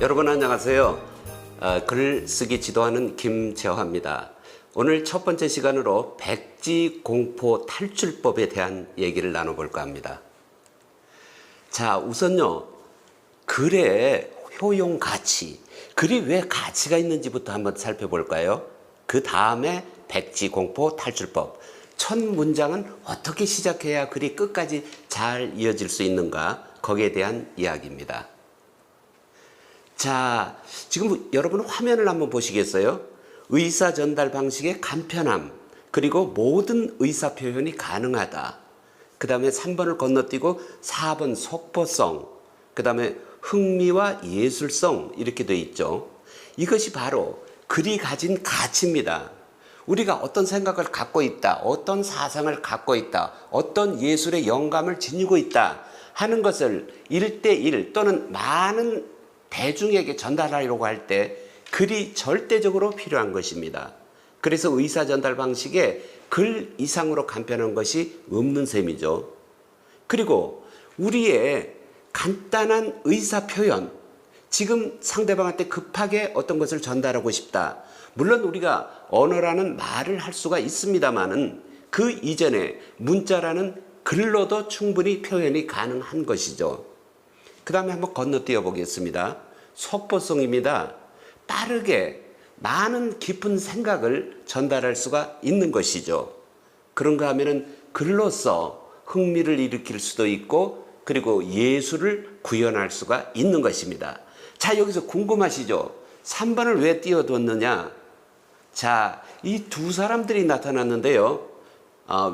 여러분 안녕하세요. 글쓰기 지도하는 김재화입니다. 오늘 첫 번째 시간으로 백지공포 탈출법에 대한 얘기를 나눠볼까 합니다. 자, 우선요, 글의 효용 가치, 글이 왜 가치가 있는지부터 한번 살펴볼까요? 그 다음에 백지공포 탈출법, 첫 문장은 어떻게 시작해야 글이 끝까지 잘 이어질 수 있는가, 거기에 대한 이야기입니다. 자, 지금 여러분 화면을 한번 보시겠어요? 의사 전달 방식의 간편함, 그리고 모든 의사 표현이 가능하다. 그 다음에 3번을 건너뛰고 4번 속보성, 그 다음에 흥미와 예술성, 이렇게 되어 있죠. 이것이 바로 글이 가진 가치입니다. 우리가 어떤 생각을 갖고 있다, 어떤 사상을 갖고 있다, 어떤 예술의 영감을 지니고 있다 하는 것을 1대1 또는 많은 대중에게 전달하려고 할 때 글이 절대적으로 필요한 것입니다. 그래서 의사 전달 방식에 글 이상으로 간편한 것이 없는 셈이죠. 그리고 우리의 간단한 의사 표현, 지금 상대방한테 급하게 어떤 것을 전달하고 싶다. 물론 우리가 언어라는 말을 할 수가 있습니다만은 그 이전에 문자라는 글로도 충분히 표현이 가능한 것이죠. 그 다음에 한번 건너뛰어 보겠습니다. 속보성입니다. 빠르게 많은 깊은 생각을 전달할 수가 있는 것이죠. 그런가 하면은 글로써 흥미를 일으킬 수도 있고, 그리고 예술을 구현할 수가 있는 것입니다. 자, 여기서 궁금하시죠? 3번을 왜 띄워뒀느냐? 자, 이 두 사람들이 나타났는데요.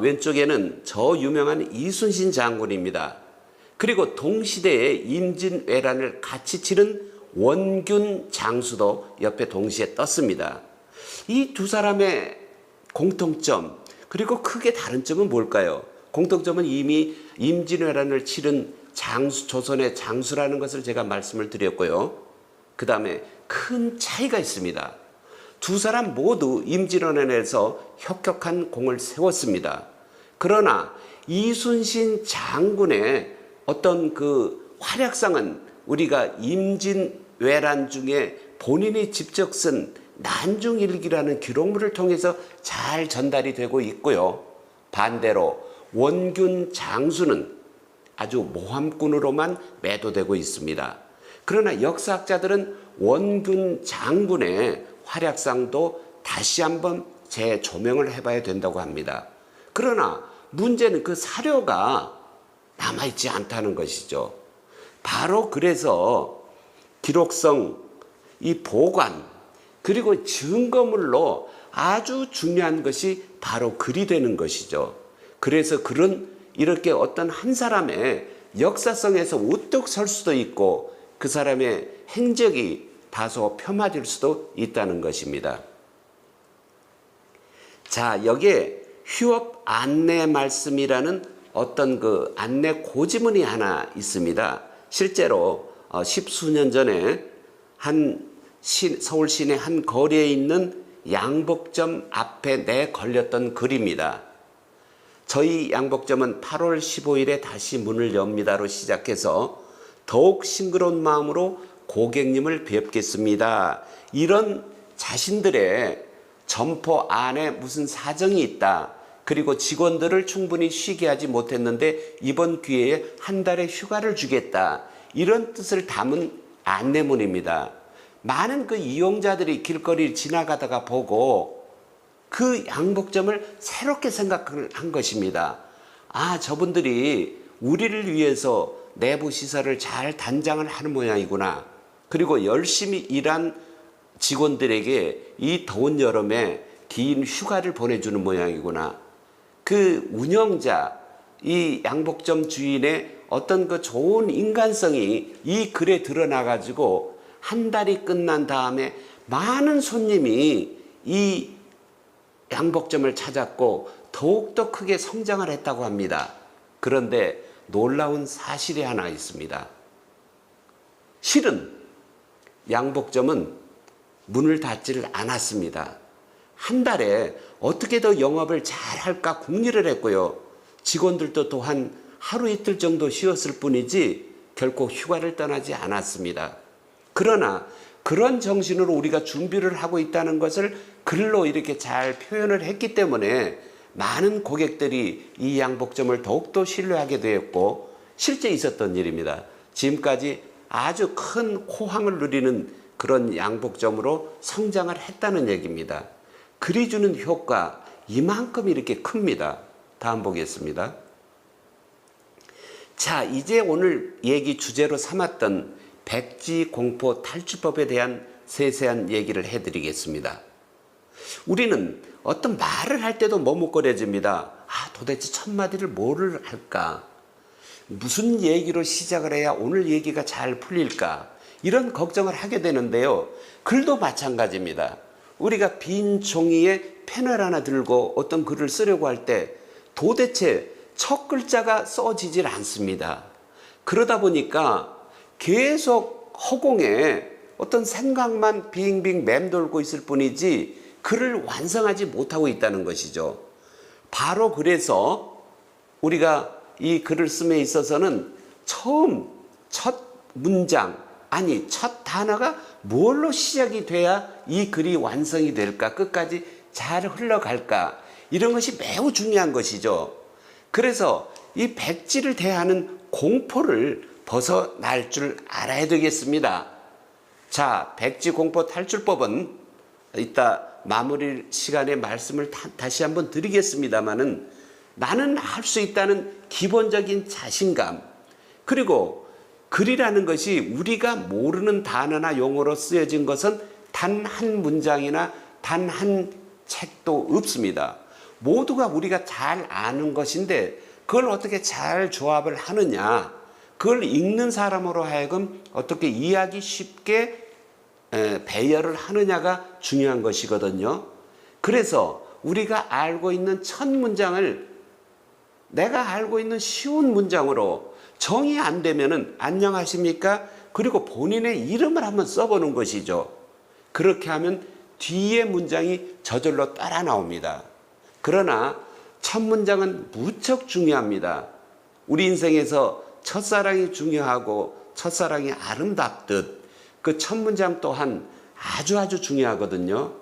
왼쪽에는 저 유명한 이순신 장군입니다. 그리고 동시대에 임진왜란을 같이 치른 원균 장수도 옆에 동시에 떴습니다. 이 두 사람의 공통점, 그리고 크게 다른 점은 뭘까요? 공통점은 이미 임진왜란을 치른 장수, 조선의 장수라는 것을 제가 말씀을 드렸고요. 그 다음에 큰 차이가 있습니다. 두 사람 모두 임진왜란에서 혁혁한 공을 세웠습니다. 그러나 이순신 장군의 어떤 그 활약상은 우리가 임진왜란 중에 본인이 직접 쓴 난중일기라는 기록물을 통해서 잘 전달이 되고 있고요. 반대로 원균 장수는 아주 모함꾼으로만 매도되고 있습니다. 그러나 역사학자들은 원균 장군의 활약상도 다시 한번 재조명을 해봐야 된다고 합니다. 그러나 문제는 그 사료가 남아있지 않다는 것이죠. 바로 그래서 기록성, 이 보관, 그리고 증거물로 아주 중요한 것이 바로 글이 되는 것이죠. 그래서 글은 이렇게 어떤 한 사람의 역사성에서 우뚝 설 수도 있고 그 사람의 행적이 다소 폄하될 수도 있다는 것입니다. 자, 여기에 휴업 안내 말씀이라는 어떤 그 안내 고지문이 하나 있습니다. 실제로 10수년 전에 서울 시내 한 거리에 있는 양복점 앞에 내걸렸던 글입니다. 저희 양복점은 8월 15일에 다시 문을 엽니다로 시작해서 더욱 싱그러운 마음으로 고객님을 뵙겠습니다. 이런 자신들의 점포 안에 무슨 사정이 있다. 그리고 직원들을 충분히 쉬게 하지 못했는데 이번 기회에 한 달의 휴가를 주겠다. 이런 뜻을 담은 안내문입니다. 많은 그 이용자들이 길거리를 지나가다가 보고 그 양복점을 새롭게 생각한 것입니다. 아, 저분들이 우리를 위해서 내부 시설을 잘 단장을 하는 모양이구나. 그리고 열심히 일한 직원들에게 이 더운 여름에 긴 휴가를 보내주는 모양이구나. 그 운영자, 이 양복점 주인의 어떤 그 좋은 인간성이 이 글에 드러나가지고 한 달이 끝난 다음에 많은 손님이 이 양복점을 찾았고 더욱더 크게 성장을 했다고 합니다. 그런데 놀라운 사실이 하나 있습니다. 실은 양복점은 문을 닫지를 않았습니다. 한 달에 어떻게 더 영업을 잘 할까 궁리를 했고요. 직원들도 또한 하루 이틀 정도 쉬었을 뿐이지 결코 휴가를 떠나지 않았습니다. 그러나 그런 정신으로 우리가 준비를 하고 있다는 것을 글로 이렇게 잘 표현을 했기 때문에 많은 고객들이 이 양복점을 더욱더 신뢰하게 되었고 실제 있었던 일입니다. 지금까지 아주 큰 호황을 누리는 그런 양복점으로 성장을 했다는 얘기입니다. 글이 주는 효과 이만큼 이렇게 큽니다. 다음 보겠습니다. 자, 이제 오늘 얘기 주제로 삼았던 백지 공포 탈출법에 대한 세세한 얘기를 해드리겠습니다. 우리는 어떤 말을 할 때도 머뭇거려집니다. 도대체 첫 마디를 뭐를 할까? 무슨 얘기로 시작을 해야 오늘 얘기가 잘 풀릴까? 이런 걱정을 하게 되는데요. 글도 마찬가지입니다. 우리가 빈 종이에 펜을 하나 들고 어떤 글을 쓰려고 할 때 도대체 첫 글자가 써지질 않습니다. 그러다 보니까 계속 허공에 어떤 생각만 빙빙 맴돌고 있을 뿐이지 글을 완성하지 못하고 있다는 것이죠. 바로 그래서 우리가 이 글을 씀에 있어서는 첫 문장, 아니 첫 단어가 뭘로 시작이 돼야 이 글이 완성이 될까, 끝까지 잘 흘러갈까, 이런 것이 매우 중요한 것이죠. 그래서 이 백지를 대하는 공포를 벗어날 줄 알아야 되겠습니다. 자, 백지 공포 탈출법은 이따 마무리 시간에 말씀을 다시 한번 드리겠습니다마는 나는 할 수 있다는 기본적인 자신감, 그리고 글이라는 것이 우리가 모르는 단어나 용어로 쓰여진 것은 단 한 문장이나 단 한 책도 없습니다. 모두가 우리가 잘 아는 것인데 그걸 어떻게 잘 조합을 하느냐, 그걸 읽는 사람으로 하여금 어떻게 이해하기 쉽게 배열을 하느냐가 중요한 것이거든요. 그래서 우리가 알고 있는 첫 문장을 내가 알고 있는 쉬운 문장으로 정이 안 되면은 안녕하십니까? 그리고 본인의 이름을 한번 써보는 것이죠. 그렇게 하면 뒤에 문장이 저절로 따라 나옵니다. 그러나 첫 문장은 무척 중요합니다. 우리 인생에서 첫사랑이 중요하고 첫사랑이 아름답듯 그 첫 문장 또한 아주 중요하거든요.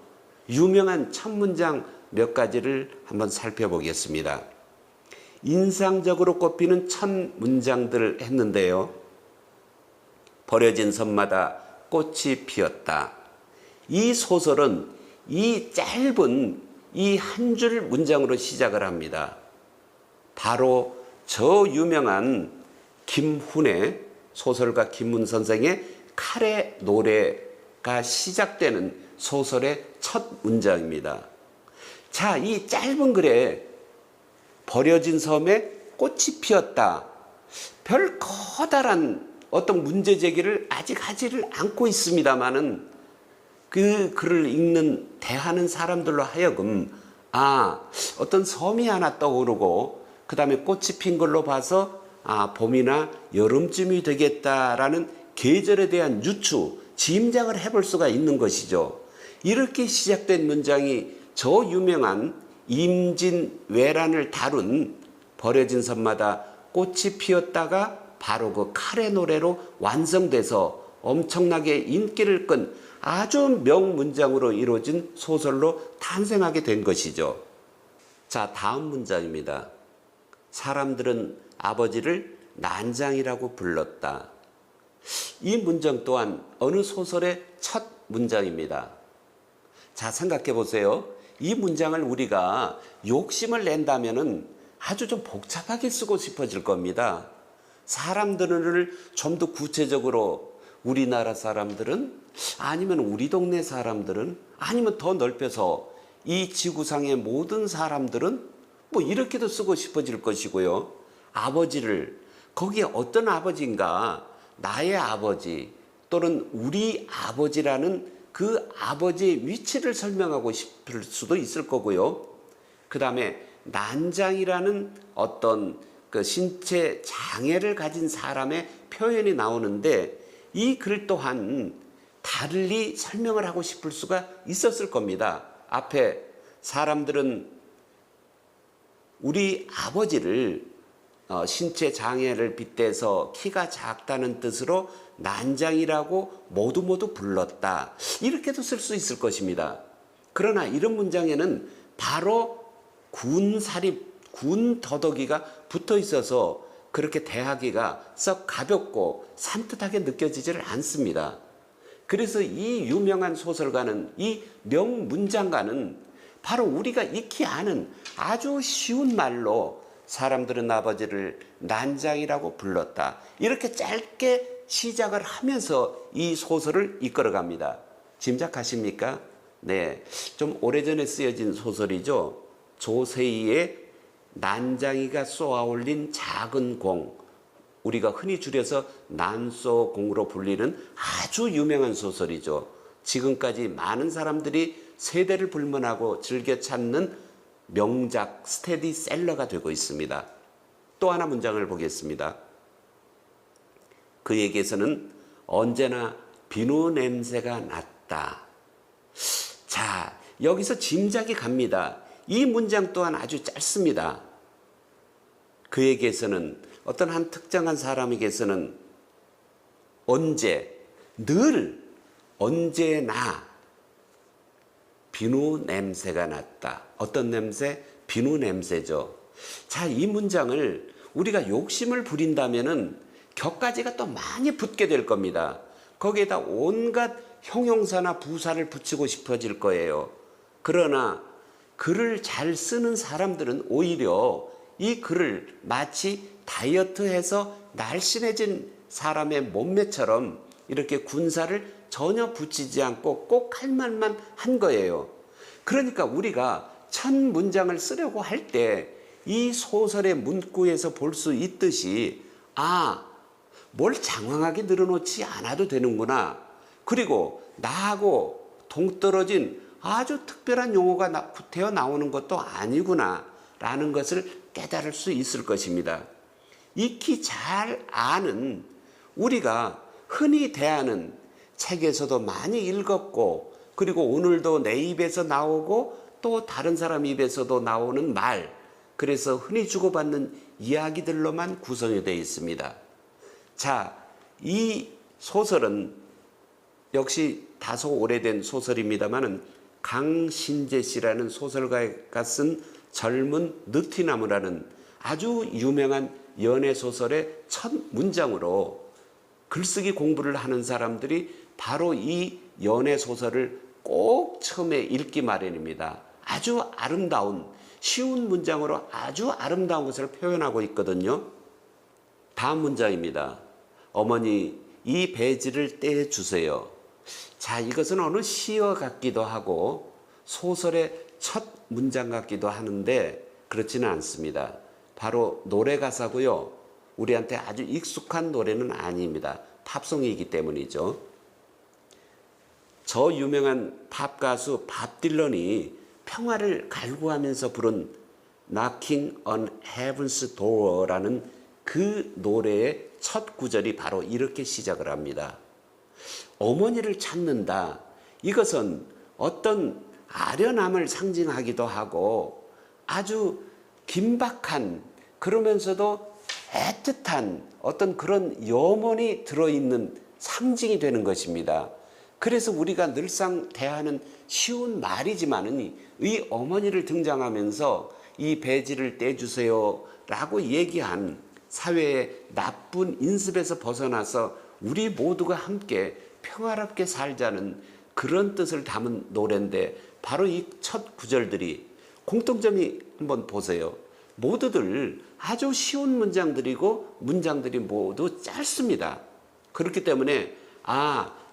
유명한 첫 문장 몇 가지를 한번 살펴보겠습니다. 인상적으로 꼽히는 첫 문장들을 했는데요. 버려진 섬마다 꽃이 피었다. 이 소설은 이 짧은 이 한 줄 문장으로 시작을 합니다. 바로 저 유명한 김훈의 소설가 김훈 선생의 칼의 노래가 시작되는 소설의 첫 문장입니다. 자, 이 짧은 글에 버려진 섬에 꽃이 피었다. 별 커다란 어떤 문제 제기를 아직 하지를 않고 있습니다만은 그 글을 읽는 대하는 사람들로 하여금 어떤 섬이 하나 떠오르고 그 다음에 꽃이 핀 걸로 봐서 봄이나 여름쯤이 되겠다라는 계절에 대한 유추, 짐작을 해볼 수가 있는 것이죠. 이렇게 시작된 문장이 저 유명한 임진왜란을 다룬 버려진 섬마다 꽃이 피었다가 바로 그 칼의 노래로 완성돼서 엄청나게 인기를 끈 아주 명문장으로 이루어진 소설로 탄생하게 된 것이죠. 자, 다음 문장입니다. 사람들은 아버지를 난장이라고 불렀다. 이 문장 또한 어느 소설의 첫 문장입니다. 자, 생각해 보세요. 이 문장을 우리가 욕심을 낸다면은 아주 좀 복잡하게 쓰고 싶어질 겁니다. 사람들을 좀 더 구체적으로 우리나라 사람들은, 아니면 우리 동네 사람들은, 아니면 더 넓혀서 이 지구상의 모든 사람들은 뭐 이렇게도 쓰고 싶어질 것이고요. 아버지를, 거기에 어떤 아버지인가, 나의 아버지 또는 우리 아버지라는 그 아버지의 위치를 설명하고 싶을 수도 있을 거고요. 그 다음에 난장이라는 어떤 그 신체 장애를 가진 사람의 표현이 나오는데 이 글 또한 달리 설명을 하고 싶을 수가 있었을 겁니다. 앞에 사람들은 우리 아버지를 신체 장애를 빗대서 키가 작다는 뜻으로 난장이라고 모두 불렀다. 이렇게도 쓸 수 있을 것입니다. 그러나 이런 문장에는 바로 군 사립, 군 더덕이가 붙어 있어서 그렇게 대하기가 썩 가볍고 산뜻하게 느껴지지를 않습니다. 그래서 이 유명한 소설가는, 이 명문장가는 바로 우리가 익히 아는 아주 쉬운 말로 사람들은 아버지를 난장이라고 불렀다. 이렇게 짧게 시작을 하면서 이 소설을 이끌어갑니다. 짐작하십니까? 네, 좀 오래전에 쓰여진 소설이죠. 조세희의 난장이가 쏘아올린 작은 공, 우리가 흔히 줄여서 난쏘공으로 불리는 아주 유명한 소설이죠. 지금까지 많은 사람들이 세대를 불문하고 즐겨 찾는 명작 스테디셀러가 되고 있습니다. 또 하나 문장을 보겠습니다. 그에게서는 언제나 비누 냄새가 났다. 자, 여기서 짐작이 갑니다. 이 문장 또한 아주 짧습니다. 그에게서는, 어떤 한 특정한 사람에게서는 언제, 늘, 언제나 비누 냄새가 났다. 어떤 냄새? 비누 냄새죠. 자, 이 문장을 우리가 욕심을 부린다면은 격가지가 또 많이 붙게 될 겁니다. 거기에다 온갖 형용사나 부사를 붙이고 싶어질 거예요. 그러나 글을 잘 쓰는 사람들은 오히려 이 글을 마치 다이어트해서 날씬해진 사람의 몸매처럼 이렇게 군사를 전혀 붙이지 않고 꼭 할 말만 한 거예요. 그러니까 우리가 첫 문장을 쓰려고 할 때 이 소설의 문구에서 볼 수 있듯이, 아, 뭘 장황하게 늘어놓지 않아도 되는구나. 그리고 나하고 동떨어진 아주 특별한 용어가 되어 나오는 것도 아니구나 라는 것을 깨달을 수 있을 것입니다. 익히 잘 아는, 우리가 흔히 대하는, 책에서도 많이 읽었고 그리고 오늘도 내 입에서 나오고 또 다른 사람 입에서도 나오는 말, 그래서 흔히 주고받는 이야기들로만 구성이 되어 있습니다. 자, 이 소설은 역시 다소 오래된 소설입니다만은 강신재 씨라는 소설가가 쓴 젊은 느티나무라는 아주 유명한 연애 소설의 첫 문장으로 글쓰기 공부를 하는 사람들이 바로 이 연애 소설을 꼭 처음에 읽기 마련입니다. 아주 아름다운, 쉬운 문장으로 아주 아름다운 것을 표현하고 있거든요. 다음 문장입니다. 어머니, 이 배지를 떼주세요. 자, 이것은 어느 시어 같기도 하고 소설의 첫 문장 같기도 하는데 그렇지는 않습니다. 바로 노래 가사고요. 우리한테 아주 익숙한 노래는 아닙니다. 팝송이기 때문이죠. 저 유명한 팝 가수 밥 딜런이 평화를 갈구하면서 부른 Knocking on Heaven's Door라는 그 노래의 첫 구절이 바로 이렇게 시작을 합니다. 어머니를 찾는다. 이것은 어떤 아련함을 상징하기도 하고 아주 긴박한, 그러면서도 애틋한 어떤 그런 염원이 들어있는 상징이 되는 것입니다. 그래서 우리가 늘상 대하는 쉬운 말이지만은 이 어머니를 등장하면서 이 배지를 떼주세요 라고 얘기한 사회의 나쁜 인습에서 벗어나서 우리 모두가 함께 평화롭게 살자는 그런 뜻을 담은 노래인데, 바로 이 첫 구절들이 공통점이 한번 보세요. 모두들 아주 쉬운 문장들이고 문장들이 모두 짧습니다. 그렇기 때문에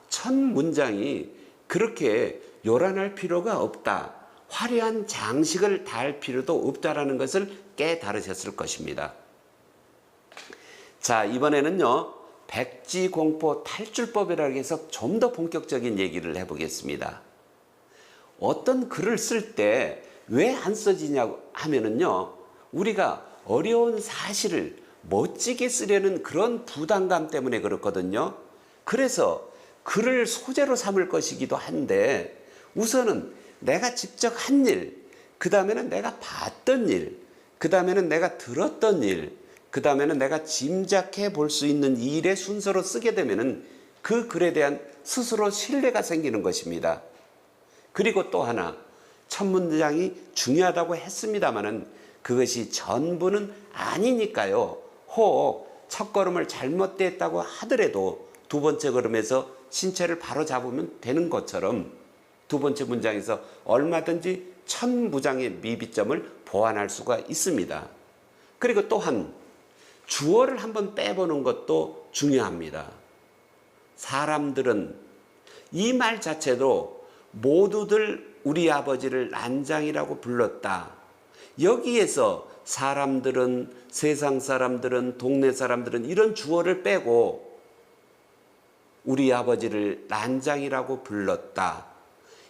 첫 문장이 그렇게 요란할 필요가 없다, 화려한 장식을 달 필요도 없다라는 것을 깨달으셨을 것입니다. 자, 이번에는요, 백지공포 탈출법이라고 해서 좀 더 본격적인 얘기를 해보겠습니다. 어떤 글을 쓸 때 왜 안 써지냐고 하면은요, 우리가 어려운 사실을 멋지게 쓰려는 그런 부담감 때문에 그렇거든요. 그래서 글을 소재로 삼을 것이기도 한데, 우선은 내가 직접 한 일, 그 다음에는 내가 봤던 일, 그 다음에는 내가 들었던 일, 그 다음에는 내가 짐작해 볼 수 있는 일의 순서로 쓰게 되면은 그 글에 대한 스스로 신뢰가 생기는 것입니다. 그리고 또 하나, 첫 문장이 중요하다고 했습니다마는 그것이 전부는 아니니까요. 혹 첫 걸음을 잘못됐다고 하더라도 두 번째 걸음에서 신체를 바로 잡으면 되는 것처럼 두 번째 문장에서 얼마든지 첫 문장의 미비점을 보완할 수가 있습니다. 그리고 또한 주어를 한번 빼보는 것도 중요합니다. 사람들은 이 말 자체도 모두들 우리 아버지를 난장이라고 불렀다. 여기에서 사람들은, 세상 사람들은, 동네 사람들은 이런 주어를 빼고 우리 아버지를 난장이라고 불렀다.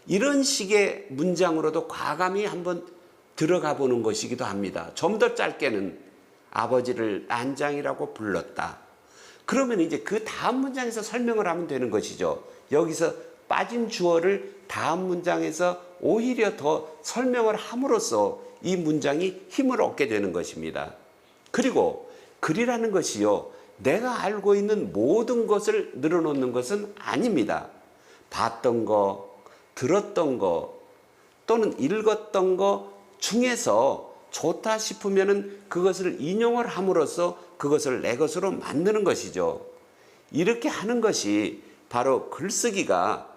이런 식의 문장으로도 과감히 한번 들어가 보는 것이기도 합니다. 좀 더 짧게는 아버지를 난장이라고 불렀다. 그러면 이제 그 다음 문장에서 설명을 하면 되는 것이죠. 여기서 빠진 주어를 다음 문장에서 오히려 더 설명을 함으로써 이 문장이 힘을 얻게 되는 것입니다. 그리고 글이라는 것이요, 내가 알고 있는 모든 것을 늘어놓는 것은 아닙니다. 봤던 거, 들었던 거, 또는 읽었던 거 중에서 좋다 싶으면은 그것을 인용을 함으로써 그것을 내 것으로 만드는 것이죠. 이렇게 하는 것이 바로 글쓰기가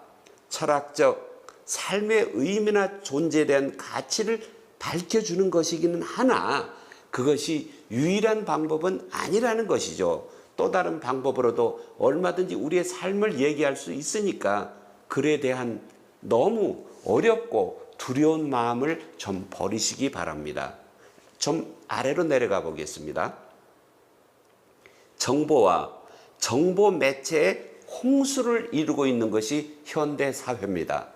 철학적 삶의 의미나 존재에 대한 가치를 밝혀주는 것이기는 하나 그것이 유일한 방법은 아니라는 것이죠. 또 다른 방법으로도 얼마든지 우리의 삶을 얘기할 수 있으니까 글에 대한 너무 어렵고 두려운 마음을 좀 버리시기 바랍니다. 좀 아래로 내려가 보겠습니다. 정보와 정보 매체의 홍수를 이루고 있는 것이 현대 사회입니다.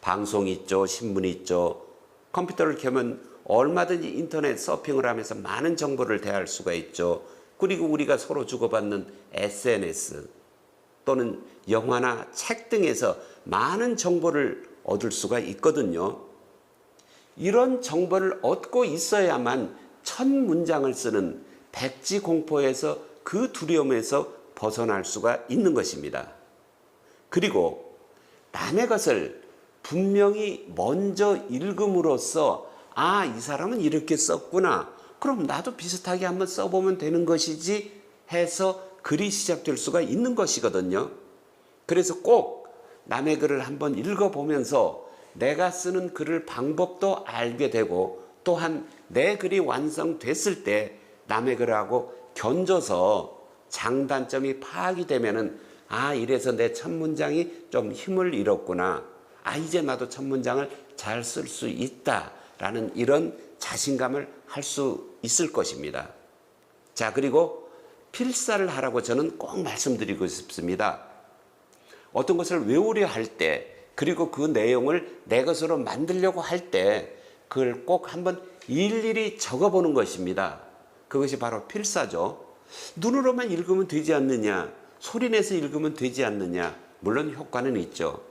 방송이 있죠, 신문이 있죠. 컴퓨터를 켜면 얼마든지 인터넷 서핑을 하면서 많은 정보를 대할 수가 있죠. 그리고 우리가 서로 주고받는 SNS 또는 영화나 책 등에서 많은 정보를 얻을 수가 있거든요. 이런 정보를 얻고 있어야만 첫 문장을 쓰는 백지공포에서 그 두려움에서 벗어날 수가 있는 것입니다. 그리고 남의 것을 분명히 먼저 읽음으로써 아, 이 사람은 이렇게 썼구나. 그럼 나도 비슷하게 한번 써보면 되는 것이지 해서 글이 시작될 수가 있는 것이거든요. 그래서 꼭 남의 글을 한번 읽어보면서 내가 쓰는 글을 방법도 알게 되고 또한 내 글이 완성됐을 때 남의 글하고 견줘서 장단점이 파악이 되면은 아, 이래서 내 첫 문장이 좀 힘을 잃었구나. 아, 이제 나도 첫 문장을 잘 쓸 수 있다라는 이런 자신감을 할 수 있을 것입니다. 자, 그리고 필사를 하라고 저는 꼭 말씀드리고 싶습니다. 어떤 것을 외우려 할 때 그리고 그 내용을 내 것으로 만들려고 할 때 그걸 꼭 한번 일일이 적어보는 것입니다. 그것이 바로 필사죠. 눈으로만 읽으면 되지 않느냐, 소리내서 읽으면 되지 않느냐, 물론 효과는 있죠.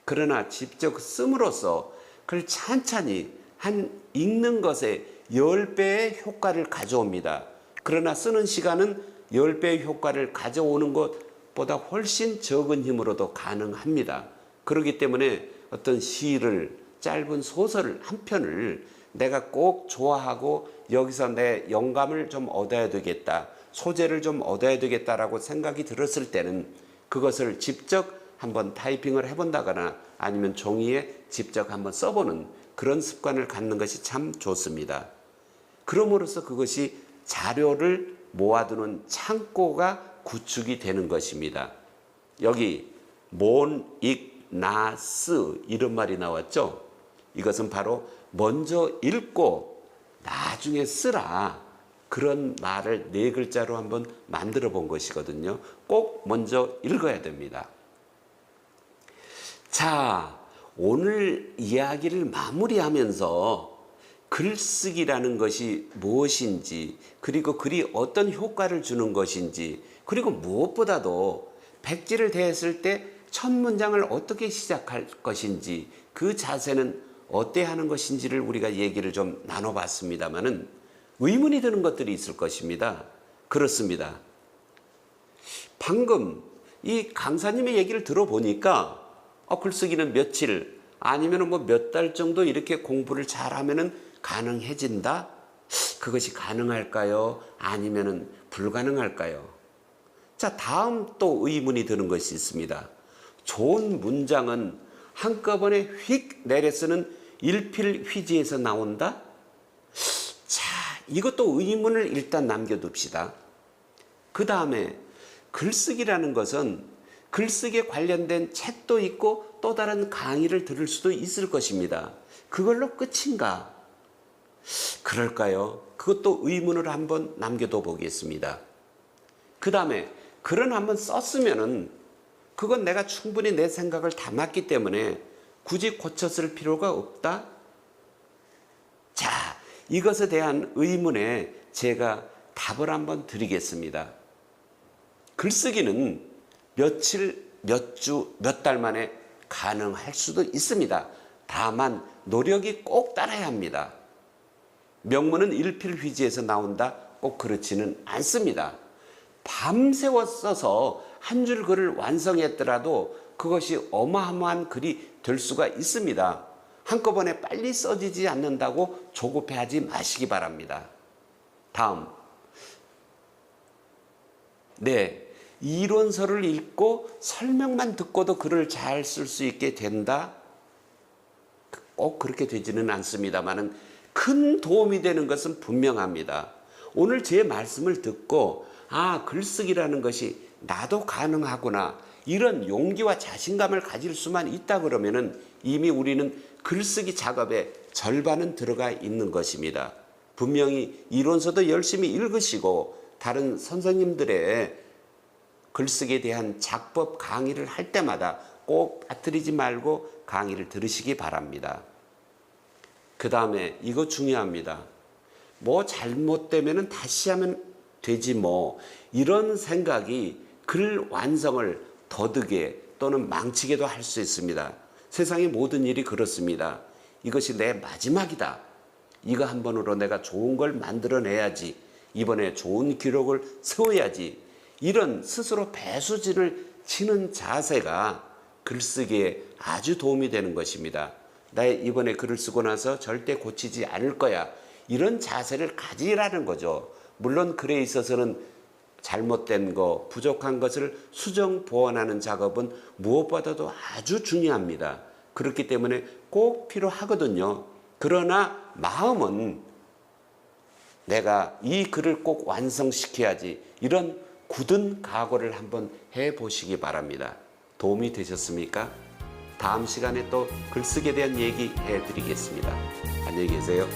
그러나 직접 씀으로써 그걸 찬찬히 한 읽는 것에 10배의 효과를 가져옵니다. 그러나 쓰는 시간은 10배의 효과를 가져오는 것보다 훨씬 적은 힘으로도 가능합니다. 그렇기 때문에 어떤 시를, 짧은 소설을 한 편을 내가 꼭 좋아하고 여기서 내 영감을 좀 얻어야 되겠다, 소재를 좀 얻어야 되겠다라고 생각이 들었을 때는 그것을 직접 한번 타이핑을 해본다거나 아니면 종이에 직접 한번 써보는 그런 습관을 갖는 것이 참 좋습니다. 그럼으로써 그것이 자료를 모아두는 창고가 구축이 되는 것입니다. 여기 몬, 익, 나, 쓰 이런 말이 나왔죠. 이것은 바로 먼저 읽고 나중에 쓰라, 그런 말을 4글자로 한번 만들어 본 것이거든요. 꼭 먼저 읽어야 됩니다. 자, 오늘 이야기를 마무리하면서 글쓰기라는 것이 무엇인지, 그리고 글이 어떤 효과를 주는 것인지, 그리고 무엇보다도 백지를 대했을 때 첫 문장을 어떻게 시작할 것인지, 그 자세는 어때야 하는 것인지를 우리가 얘기를 좀 나눠봤습니다마는 의문이 드는 것들이 있을 것입니다. 그렇습니다. 방금 이 강사님의 얘기를 들어보니까 글쓰기는 며칠 아니면 뭐 몇 달 정도 이렇게 공부를 잘하면은 가능해진다? 그것이 가능할까요? 아니면은 불가능할까요? 자, 다음 또 의문이 드는 것이 있습니다. 좋은 문장은 한꺼번에 휙 내려 쓰는 일필휘지에서 나온다? 자, 이것도 의문을 일단 남겨둡시다. 그 다음에 글쓰기라는 것은 글쓰기에 관련된 책도 있고 또 다른 강의를 들을 수도 있을 것입니다. 그걸로 끝인가? 그럴까요? 그것도 의문을 한번 남겨둬 보겠습니다. 그 다음에 글은 한번 썼으면은 그건 내가 충분히 내 생각을 담았기 때문에 굳이 고쳤을 필요가 없다? 자, 이것에 대한 의문에 제가 답을 한번 드리겠습니다. 글쓰기는 며칠, 몇 주, 몇 달 만에 가능할 수도 있습니다. 다만 노력이 꼭 따라야 합니다. 명문은 일필휘지에서 나온다? 꼭 그렇지는 않습니다. 밤새워 써서 한 줄 글을 완성했더라도 그것이 어마어마한 글이 될 수가 있습니다. 한꺼번에 빨리 써지지 않는다고 조급해하지 마시기 바랍니다. 다음, 네, 이론서를 읽고 설명만 듣고도 글을 잘 쓸 수 있게 된다? 꼭 그렇게 되지는 않습니다만 큰 도움이 되는 것은 분명합니다. 오늘 제 말씀을 듣고 글쓰기라는 것이 나도 가능하구나, 이런 용기와 자신감을 가질 수만 있다 그러면은 이미 우리는 글쓰기 작업의 절반은 들어가 있는 것입니다. 분명히 이론서도 열심히 읽으시고 다른 선생님들의 글쓰기에 대한 작법 강의를 할 때마다 꼭 빠뜨리지 말고 강의를 들으시기 바랍니다. 그 다음에 이거 중요합니다. 뭐 잘못되면 다시 하면 되지 뭐, 이런 생각이 글 완성을 더디게 또는 망치게도 할 수 있습니다. 세상의 모든 일이 그렇습니다. 이것이 내 마지막이다. 이거 한 번으로 내가 좋은 걸 만들어내야지. 이번에 좋은 기록을 세워야지. 이런 스스로 배수진을 치는 자세가 글쓰기에 아주 도움이 되는 것입니다. 나 이번에 글을 쓰고 나서 절대 고치지 않을 거야. 이런 자세를 가지라는 거죠. 물론 글에 있어서는 잘못된 거, 부족한 것을 수정 보완하는 작업은 무엇보다도 아주 중요합니다. 그렇기 때문에 꼭 필요하거든요. 그러나 마음은 내가 이 글을 꼭 완성시켜야지, 이런 굳은 각오를 한번 해보시기 바랍니다. 도움이 되셨습니까? 다음 시간에 또 글쓰기에 대한 얘기 해드리겠습니다. 안녕히 계세요.